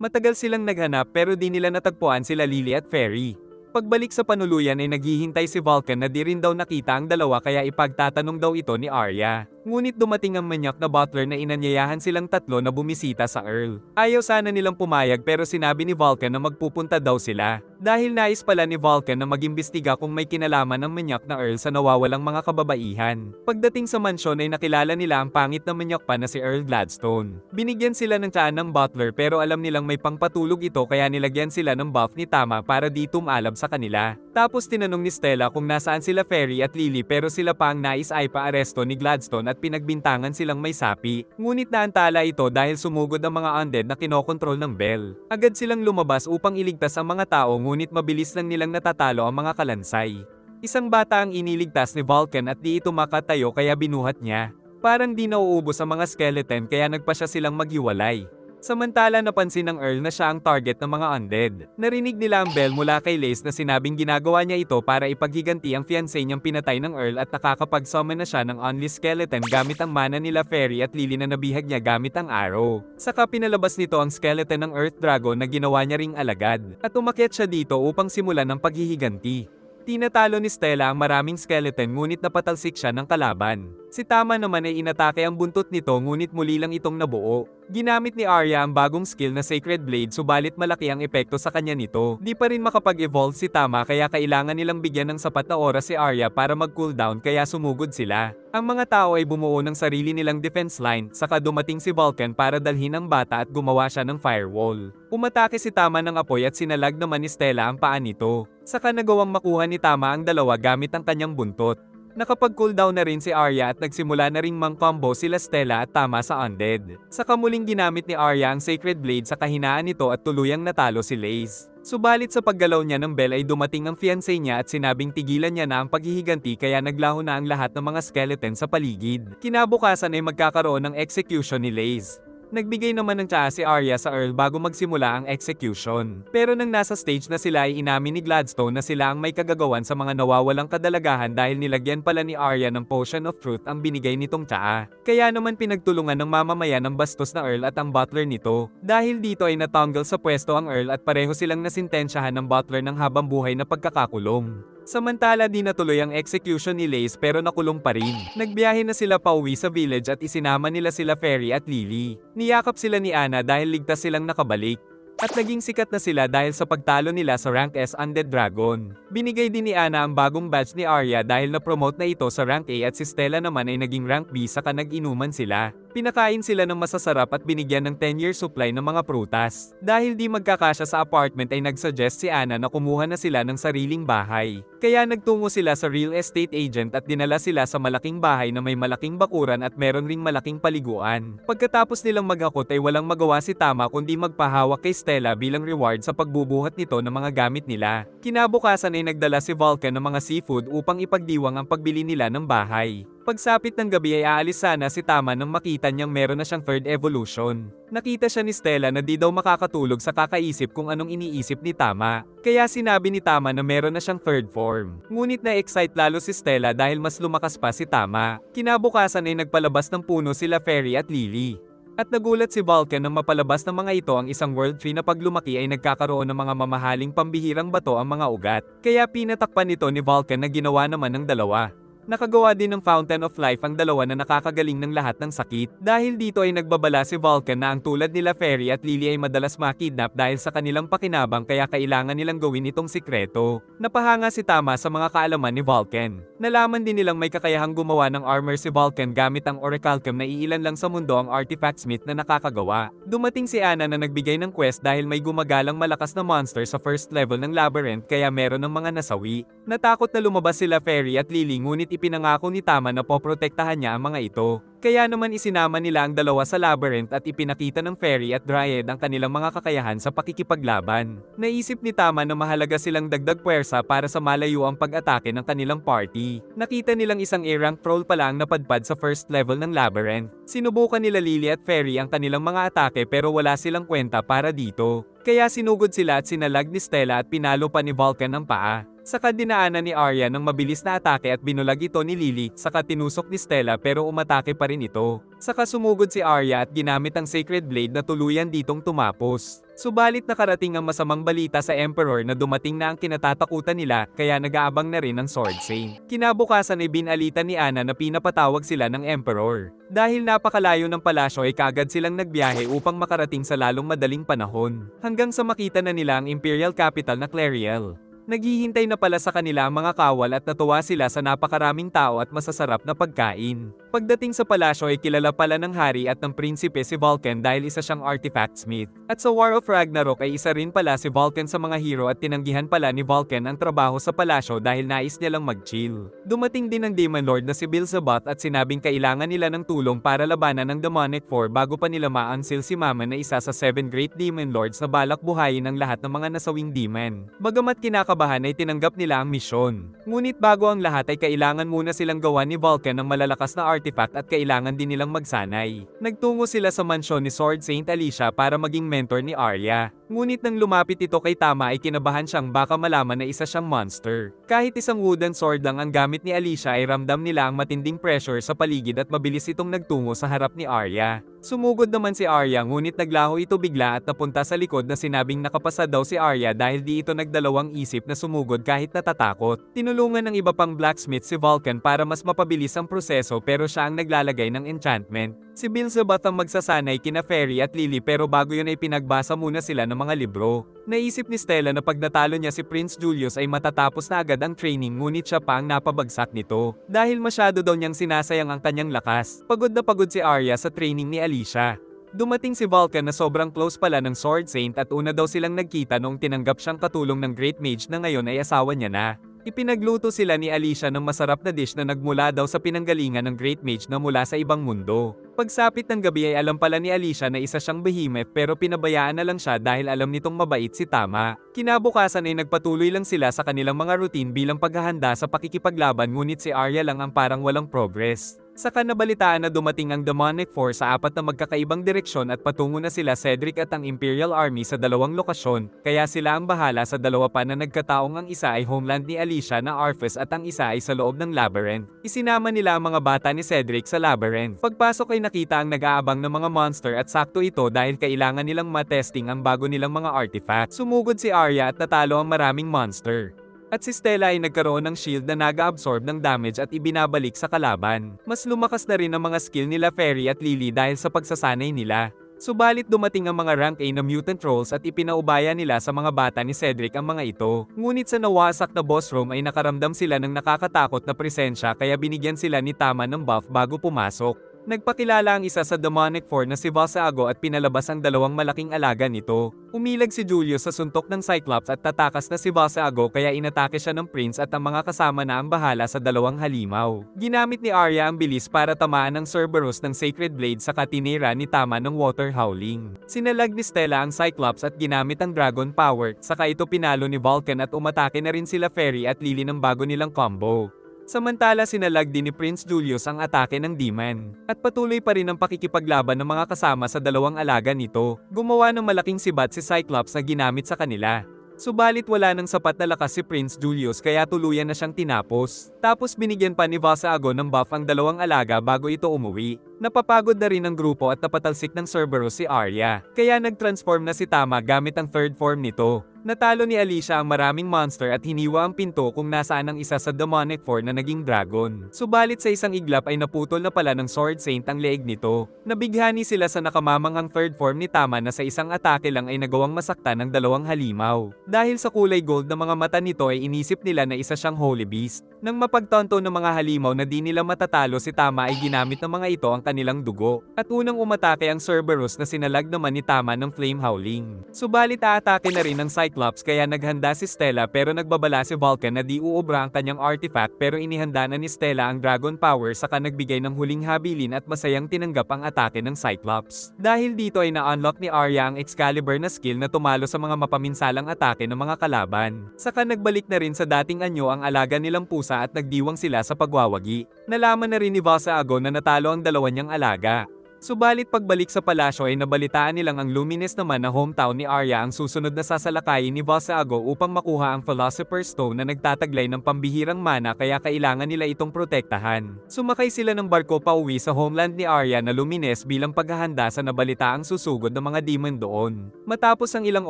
Matagal silang naghanap pero di nila natagpuan sila Lily at Fairy. Pagbalik sa panuluyan ay naghihintay si Vulcan na di rin daw nakita ang dalawa kaya ipagtatanong daw ito ni Arya. Ngunit dumating ang manyak na butler na inanyayahan silang tatlo na bumisita sa Earl. Ayaw sana nilang pumayag pero sinabi ni Vulcan na magpupunta daw sila. Dahil nais pala ni Vulcan na mag-imbestiga kung may kinalaman ng manyak na Earl sa nawawalang mga kababaihan. Pagdating sa mansyon ay nakilala nila ang pangit na manyak pa na si Earl Gladstone. Binigyan sila ng tsaan ng butler pero alam nilang may pangpatulog ito kaya nilagyan sila ng buff ni Tama para di tumalab sa kanila. Tapos tinanong ni Stella kung nasaan sila Fairy at Lily pero sila pa ang nais ay paaresto ni Gladstone at pinagbintangan silang may sapi. Ngunit naantala ito dahil sumugod ang mga undead na kinokontrol ng Bell. Agad silang lumabas upang iligtas ang mga tao ngunit mabilis lang nilang natatalo ang mga kalansay. Isang bata ang iniligtas ni Vulcan at di ito makatayo kaya binuhat niya. Parang di nauubos ang mga skeleton kaya nagpa siya silang maghiwalay. Samantala napansin ng Earl na siya ang target ng mga undead. Narinig nila ang bell mula kay Lace na sinabing ginagawa niya ito para ipaghiganti ang fiancé niyang pinatay ng Earl at nakakapag-summon na siya ng only skeleton gamit ang mana nila Fairy at Lily na nabihag niya gamit ang arrow. Saka pinalabas nito ang skeleton ng Earth Dragon na ginawa niya ring alagad. At umakyat siya dito upang simulan ang paghihiganti. Tinatalo ni Stella ang maraming skeleton ngunit napatalsik siya ng kalaban. Si Tama naman ay inatake ang buntot nito ngunit muli lang itong nabuo. Ginamit ni Arya ang bagong skill na Sacred Blade subalit malaki ang epekto sa kanya nito. Di pa rin makapag-evolve si Tama kaya kailangan nilang bigyan ng sapat na oras si Arya para mag-cooldown kaya sumugod sila. Ang mga tao ay bumuo ng sarili nilang defense line saka dumating si Vulcan para dalhin ang bata at gumawa siya ng firewall. Umatake si Tama ng apoy at sinalag naman ni Stella ang paa nito. Saka nagawang makuha ni Tama ang dalawa gamit ang kanyang buntot. Nakapag-cooldown na rin si Arya at nagsimula na ring mang-combo sila Stella at Tama sa undead. Saka muling ginamit ni Arya ang Sacred Blade sa kahinaan nito at tuluyang natalo si Lace. Subalit sa paggalaw niya ng bell ay dumating ang fiancé niya at sinabing tigilan niya na ang paghihiganti kaya naglaho na ang lahat ng mga skeleton sa paligid. Kinabukasan ay magkakaroon ng execution ni Lace. Nagbigay naman ng tsaa si Arya sa Earl bago magsimula ang execution. Pero nang nasa stage na sila ay inamin ni Gladstone na sila ang may kagagawan sa mga nawawalang kadalagahan dahil nilagyan pala ni Arya ng Potion of Truth ang binigay nitong tsaa. Kaya naman pinagtulungan ng mamamayan ng bastos na Earl at ang butler nito. Dahil dito ay natanggal sa pwesto ang Earl at pareho silang nasintensyahan ng butler ng habang buhay na pagkakakulong. Samantala di natuloy ang execution ni Lace pero nakulong pa rin. Nagbiyahe na sila pauwi sa village at isinama nila sila Fairy at Lily. Niyakap sila ni Anna dahil ligtas silang nakabalik. At naging sikat na sila dahil sa pagtalo nila sa Rank S Undead Dragon. Binigay din ni Anna ang bagong badge ni Arya dahil na-promote na ito sa Rank A at si Stella naman ay naging Rank B saka nag-inuman sila. Pinakain sila ng masasarap at binigyan ng 10-year supply ng mga prutas. Dahil di magkakasya sa apartment ay nagsuggest si Anna na kumuha na sila ng sariling bahay. Kaya nagtungo sila sa real estate agent at dinala sila sa malaking bahay na may malaking bakuran at meron ring malaking paliguan. Pagkatapos nilang maghakot ay walang magawa si Tama kundi magpahawak kay Stella bilang reward sa pagbubuhat nito ng mga gamit nila. Kinabukasan ay nagdala si Vulcan ng mga seafood upang ipagdiwang ang pagbili nila ng bahay. Pagsapit ng gabi ay aalis sana si Tama nang makita niyang meron na siyang third evolution. Nakita siya ni Stella na di daw makakatulog sa kakaisip kung anong iniisip ni Tama. Kaya sinabi ni Tama na meron na siyang third form. Ngunit na-excite lalo si Stella dahil mas lumakas pa si Tama. Kinabukasan ay nagpalabas ng puno sila Fairy at Lily. At nagulat si Vulcan nang mapalabas ng mga ito ang isang world tree na paglumaki ay nagkakaroon ng mga mamahaling pambihirang bato ang mga ugat. Kaya pinatakpan nito ni Vulcan na ginawa naman ng dalawa. Nakagawa din ng Fountain of Life ang dalawa na nakakagaling ng lahat ng sakit. Dahil dito ay nagbabala si Vulcan na ang tulad nila Fairy at Lily ay madalas makidnap dahil sa kanilang pakinabang kaya kailangan nilang gawin itong sikreto. Napahanga si Tama sa mga kaalaman ni Vulcan. Nalaman din nilang may kakayahang gumawa ng armor si Vulcan gamit ang Orichalcum na iilan lang sa mundo ang artifact smith na nakakagawa. Dumating si Anna na nagbigay ng quest dahil may gumagalang malakas na monster sa first level ng labyrinth kaya meron ng mga nasawi. Natakot na lumabas sila Fairy at Lily ngunit ipinangako ni Tama na poprotektahan niya ang mga ito. Kaya naman isinama nila ang dalawa sa labyrinth at ipinakita ng Fairy at Dryad ang kanilang mga kakayahan sa pakikipaglaban. Naisip ni Tama na mahalaga silang dagdag puwersa para sa malayo ang pag-atake ng kanilang party. Nakita nilang isang A-rank troll pala ang napadpad sa first level ng labyrinth. Sinubukan nila Lily at Fairy ang kanilang mga atake pero wala silang kwenta para dito. Kaya sinugod sila at sinalag ni Stella at pinalo pa ni Vulcan ang paa. Saka dinaanan ni Arya ng mabilis na atake at binulag ito ni Lily, saka tinusok ni Stella pero umatake pa rin ito. Saka sumugod si Arya at ginamit ang Sacred Blade na tuluyan ditong tumapos. Subalit nakarating ang masamang balita sa Emperor na dumating na ang kinatatakutan nila, kaya nag-aabang na rin ang Sword Saint. Kinabukasan ay binalita ni Anna na pinapatawag sila ng Emperor. Dahil napakalayo ng palasyo ay kaagad silang nagbiyahe upang makarating sa lalong madaling panahon. Hanggang sa makita na nila ang Imperial Capital na Clariel. Naghihintay na pala sa kanila ang mga kawal at natuwa sila sa napakaraming tao at masasarap na pagkain. Pagdating sa palasyo ay kilala pala ng hari at ng prinsipe si Vulcan dahil isa siyang artifact smith. At sa War of Ragnarok ay isa rin pala si Vulcan sa mga hero at tinanggihan pala ni Vulcan ang trabaho sa palasyo dahil nais niya lang mag-chill. Dumating din ang Demon Lord na si Beelzebub at sinabing kailangan nila ng tulong para labanan ng Demonic Four bago pa nila ma-unseal si Mammon na isa sa 7 Great Demon Lords na balak buhayin ang lahat ng mga nasawing demon. Bagamat kinakabahan ay tinanggap nila ang misyon. Ngunit bago ang lahat ay kailangan muna silang gawa ni Vulcan ng malalakas na artifact at kailangan din nilang magsanay. Nagtungo sila sa mansyon ni Sword Saint Alicia para maging mentor ni Arya. Ngunit nang lumapit ito kay Tama ay kinabahan siyang baka malaman na isa siyang monster. Kahit isang wooden sword lang ang gamit ni Alicia ay ramdam nila ang matinding pressure sa paligid at mabilis itong nagtungo sa harap ni Arya. Sumugod naman si Arya ngunit naglaho ito bigla at napunta sa likod na sinabing nakapasa daw si Arya dahil di ito nagdalawang isip na sumugod kahit natatakot. Tinulungan ng iba pang blacksmith si Vulcan para mas mapabilis ang proseso pero siya ang naglalagay ng enchantment. Si Beelzebub ang magsasanay kina Fairy at Lily pero bago yun ay pinagbasa muna sila ng mga libro. Naisip ni Stella na pag natalo niya si Prince Julius ay matatapos na agad ang training ngunit siya pa ang napabagsak nito. Dahil masyado daw niyang sinasayang ang kanyang lakas. Pagod na pagod si Arya sa training ni Alicia. Dumating si Vulcan na sobrang close pala ng Sword Saint at una daw silang nagkita noong tinanggap siyang katulong ng Great Mage na ngayon ay asawa niya na. Ipinagluto sila ni Alicia ng masarap na dish na nagmula daw sa pinanggalingan ng Great Mage na mula sa ibang mundo. Pagsapit ng gabi ay alam pala ni Alicia na isa siyang behemoth pero pinabayaan na lang siya dahil alam nitong mabait si Tama. Kinabukasan ay nagpatuloy lang sila sa kanilang mga routine bilang paghahanda sa pakikipaglaban ngunit si Arya lang ang parang walang progress. Saka nabalitaan na dumating ang Demonic Force sa apat na magkakaibang direksyon at patungo na sila Cedric at ang Imperial Army sa dalawang lokasyon, kaya sila ang bahala sa dalawa pa na nagkataong ang isa ay homeland ni Alicia na Arthas at ang isa ay sa loob ng labyrinth. Isinama nila ang mga bata ni Cedric sa labyrinth. Pagpasok ay nakita ang nag-aabang ng mga monster at sakto ito dahil kailangan nilang matesting ang bago nilang mga artifact. Sumugod si Arya at natalo ang maraming monster. At si Stella ay nagkaroon ng shield na naga-absorb ng damage at ibinabalik sa kalaban. Mas lumakas na rin ang mga skill nila Fairy at Lily dahil sa pagsasanay nila. Subalit dumating ang mga rank A na mutant trolls at ipinaubaya nila sa mga bata ni Cedric ang mga ito. Ngunit sa nawasak na boss room ay nakaramdam sila ng nakakatakot na presensya kaya binigyan sila ni Tama ng buff bago pumasok. Nagpakilala ang isa sa Demonic Four na si Valsago at pinalabas ang dalawang malaking alaga nito. Umilag si Julius sa suntok ng Cyclops at tatakas na si Valsago kaya inatake siya ng Prince at ang mga kasama na ang bahala sa dalawang halimaw. Ginamit ni Arya ang bilis para tamaan ng Cerberus ng Sacred Blade sa katinira ni Tama ng Water Howling. Sinalag ni Stella ang Cyclops at ginamit ang Dragon Power, saka ito pinalo ni Vulcan at umatake na rin sila Fairy at Lily ng bago nilang combo. Samantala sinalag din ni Prince Julius ang atake ng Demon. At patuloy pa rin ang pakikipaglaban ng mga kasama sa dalawang alaga nito. Gumawa ng malaking sibat si Cyclops na ginamit sa kanila. Subalit wala nang sapat na lakas si Prince Julius kaya tuluyan na siyang tinapos. Tapos binigyan pa ni Valsago ng buff ang dalawang alaga bago ito umuwi. Napapagod na rin ang grupo at napatalsik ng Cerberus si Arya. Kaya nag-transform na si Tama gamit ang third form nito. Natalo ni Alicia ang maraming monster at hiniwa ang pinto kung nasaan ang isa sa Demonic Four na naging dragon. Subalit sa isang iglap ay naputol na pala ng Sword Saint ang leeg nito. Nabighani sila sa nakamamanghang third form ni Tama na sa isang atake lang ay nagawang masaktan ng dalawang halimaw. Dahil sa kulay gold ng mga mata nito ay inisip nila na isa siyang Holy Beast. Nang mapagtanto ng mga halimaw na di nila matatalo si Tama ay ginamit ng mga ito ang kanilang dugo. At unang umatake ang Cerberus na sinalag naman ni Tama ng Flame Howling. Subalit aatake na rin ng Cyclops kaya naghanda si Stella pero nagbabala si Vulcan na di uubra ang kanyang artifact pero inihanda na ni Stella ang Dragon Power saka nagbigay ng huling habilin at masayang tinanggap ang atake ng Cyclops. Dahil dito ay na-unlock ni Arya ang Excalibur na skill na tumalo sa mga mapaminsalang atake ng mga kalaban. Saka nagbalik na rin sa dating anyo ang alaga nilang pusa at nagdiwang sila sa pagwawagi. Nalaman na rin ni Valsago na natalo ang dalawa niyang alaga. Subalit pagbalik sa palasyo ay nabalitaan nilang ang Lumines naman na hometown ni Arya ang susunod na sasalakayin ni Volsaago upang makuha ang Philosopher's Stone na nagtataglay ng pambihirang mana kaya kailangan nila itong protektahan. Sumakay sila ng barko pauwi sa homeland ni Arya na Lumines bilang paghahanda sa nabalitaang susugod ng mga demon doon. Matapos ang ilang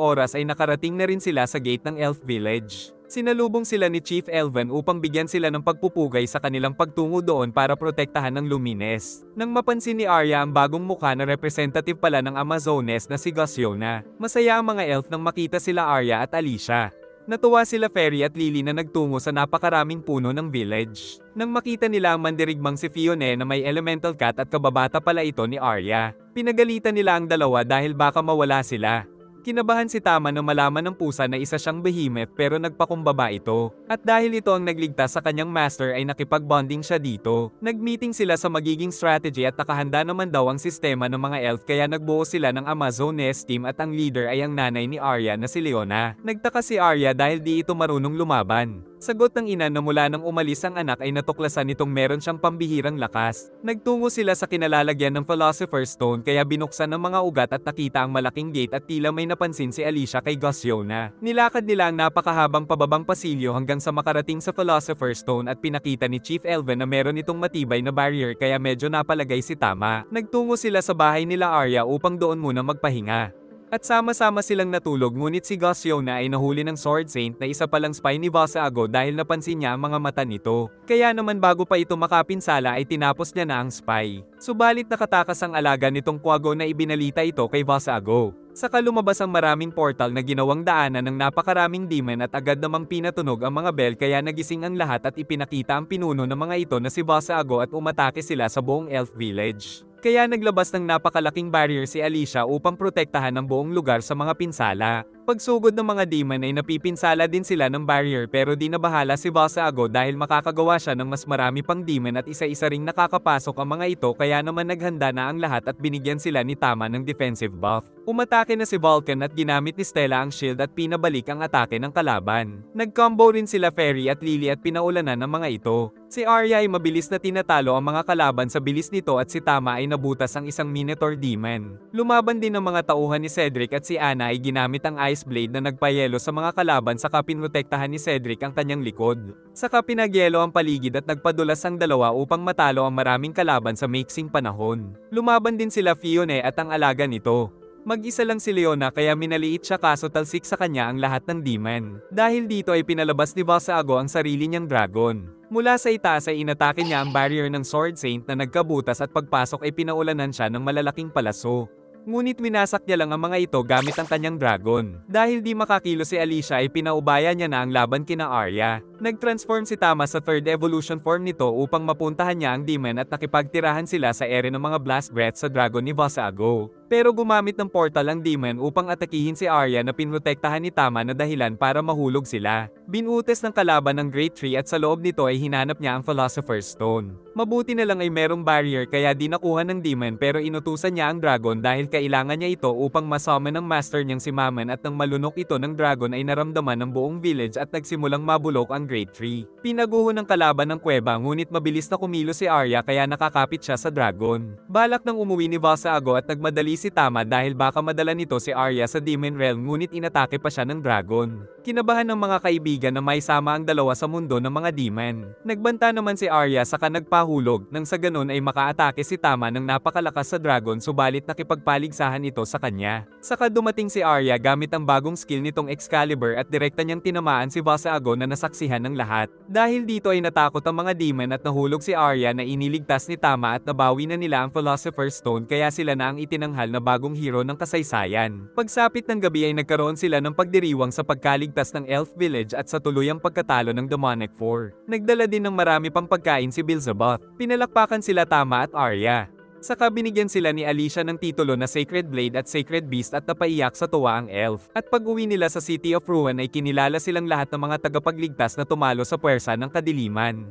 oras ay nakarating na rin sila sa gate ng Elf Village. Sinalubong sila ni Chief Elven upang bigyan sila ng pagpupugay sa kanilang pagtungo doon para protektahan ng Lumines. Nang mapansin ni Arya ang bagong mukha na representative pala ng Amazones na si Gosiona, masaya ang mga elf nang makita sila Arya at Alicia. Natuwa sila Fairy at Lily na nagtungo sa napakaraming puno ng village. Nang makita nila ang mandirigmang si Fione na may elemental cat at kababata pala ito ni Arya, pinagalitan nila ang dalawa dahil baka mawala sila. Kinabahan si Tama na malaman ng pusa na isa siyang behemoth pero nagpakumbaba ito. At dahil ito ang nagligtas sa kanyang master ay nakipag-bonding siya dito. Nag-meeting sila sa magiging strategy at nakahanda naman daw ang sistema ng mga elf kaya nagbuo sila ng Amazones team at ang leader ay ang nanay ni Arya na si Leona. Nagtaka si Arya dahil di ito marunong lumaban. Sagot ng ina na mula nang umalis ang anak ay natuklasan nitong meron siyang pambihirang lakas. Nagtungo sila sa kinalalagyan ng Philosopher's Stone kaya binuksan ng mga ugat at nakita ang malaking gate at tila may napansin si Alicia kay Gosiona. Nilakad nila ang napakahabang pababang pasilyo hanggang sa makarating sa Philosopher's Stone at pinakita ni Chief Elven na meron itong matibay na barrier kaya medyo napalagay si Tama. Nagtungo sila sa bahay nila Arya upang doon muna magpahinga. At sama-sama silang natulog ngunit si Gosiona ay nahuli ng Sword Saint na isa palang spy ni Volsaago dahil napansin niya ang mga mata nito. Kaya naman bago pa ito makapinsala ay tinapos niya na ang spy. Subalit nakatakas ang alaga nitong Quago na ibinalita ito kay Volsaago. Saka lumabas ang maraming portal na ginawang daanan ng napakaraming demon at agad namang pinatunog ang mga bell kaya nagising ang lahat at ipinakita ang pinuno ng mga ito na si Volsaago at umatake sila sa buong Elf Village. Kaya naglabas ng napakalaking barrier si Alicia upang protektahan ang buong lugar sa mga pinsala. Pagsugod ng mga demon ay napipinsala din sila ng barrier pero di nabahala si Volsaago dahil makakagawa siya ng mas marami pang demon at isa-isa ring nakakapasok ang mga ito kaya naman naghanda na ang lahat at binigyan sila ni Tama ng defensive buff. Umatake na si Vulcan at ginamit ni Stella ang shield at pinabalik ang atake ng kalaban. Nag-combo rin sila Fairy at Lily at pinaulanan ng mga ito. Si Arya ay mabilis na tinatalo ang mga kalaban sa bilis nito at si Tama ay nabutas ang isang Minotaur demon. Lumaban din ang mga tauhan ni Cedric at si Anna ay ginamit ang Ice Blade na nagpayelo sa mga kalaban saka pinrotektahan ni Cedric ang kanyang likod. Saka pinagyelo ang paligid at nagpadulas ang dalawa upang matalo ang maraming kalaban sa maiksing panahon. Lumaban din sila Fione at ang alaga nito. Mag-isa lang si Leona kaya minaliit siya kaso talsik sa kanya ang lahat ng demon. Dahil dito ay pinalabas ni Volsaago ang sarili niyang dragon. Mula sa itaas ay inatake niya ang barrier ng Sword Saint na nagkabutas at pagpasok ay pinaulanan siya ng malalaking palaso. Ngunit winasak niya lang ang mga ito gamit ang kanyang dragon. Dahil di makakilo si Alicia ay pinaubaya niya na ang laban kina Arya. Nag-transform si Tama sa third evolution form nito upang mapuntahan niya ang demon at nakipagtirahan sila sa ere ng mga blast breath sa dragon ni Volsaago. Pero gumamit ng portal ang demon upang atakihin si Arya na pinrotektahan ni Tama na dahilan para mahulog sila. Binutes ng kalaban ng Great Tree at sa loob nito ay hinanap niya ang Philosopher's Stone. Mabuti na lang ay merong barrier kaya di nakuha ng demon pero inutusan niya ang dragon dahil kailangan niya ito upang masummon ng master niyang si Mammon at nang malunok ito ng dragon ay naramdaman ng buong village at nagsimulang mabulok ang Great Tree. Pinaguho ng kalaban ng kuweba ngunit mabilis na kumilo si Arya kaya nakakapit siya sa dragon. Balak nang umuwi ni Volsaago at nagmadali si Tama dahil baka madala nito si Arya sa Demon Realm ngunit inatake pa siya ng dragon. Kinabahan ng mga kaibigan na may sama ang dalawa sa mundo ng mga demon. Nagbanta naman si Arya saka nagpahulog nang sa ganun ay makaatake si Tama ng napakalakas sa dragon subalit nakipagpaligsahan ito sa kanya. Saka dumating si Arya gamit ang bagong skill nitong Excalibur at direkta niyang tinamaan si Volsaago na nasaksihan ng lahat. Dahil dito ay natakot ang mga demon at nahulog si Arya na iniligtas ni Tama at nabawi na nila ang Philosopher's Stone kaya sila na ang itinanghal na bagong hero ng kasaysayan. Pagsapit ng gabi ay nagkaroon sila ng pagdiriwang sa pagkaligtas ng Elf Village at sa tuluyang pagkatalo ng Demonic Four. Nagdala din ng marami pang pagkain si Beelzebub. Pinalakpakan sila Tama at Arya. Saka binigyan sila ni Alicia ng titulo na Sacred Blade at Sacred Beast at napaiyak sa tuwa ang elf. At pag-uwi nila sa City of Ruin ay kinilala silang lahat ng mga tagapagligtas na tumalo sa puwersa ng kadiliman.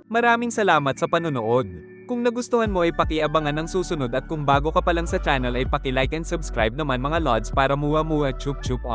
Maraming salamat sa panonood. Kung nagustuhan mo ay pakiabangan ng susunod at kung bago ka pa lang sa channel ay paki-like and subscribe naman mga lods para muwa-muwa chup chup.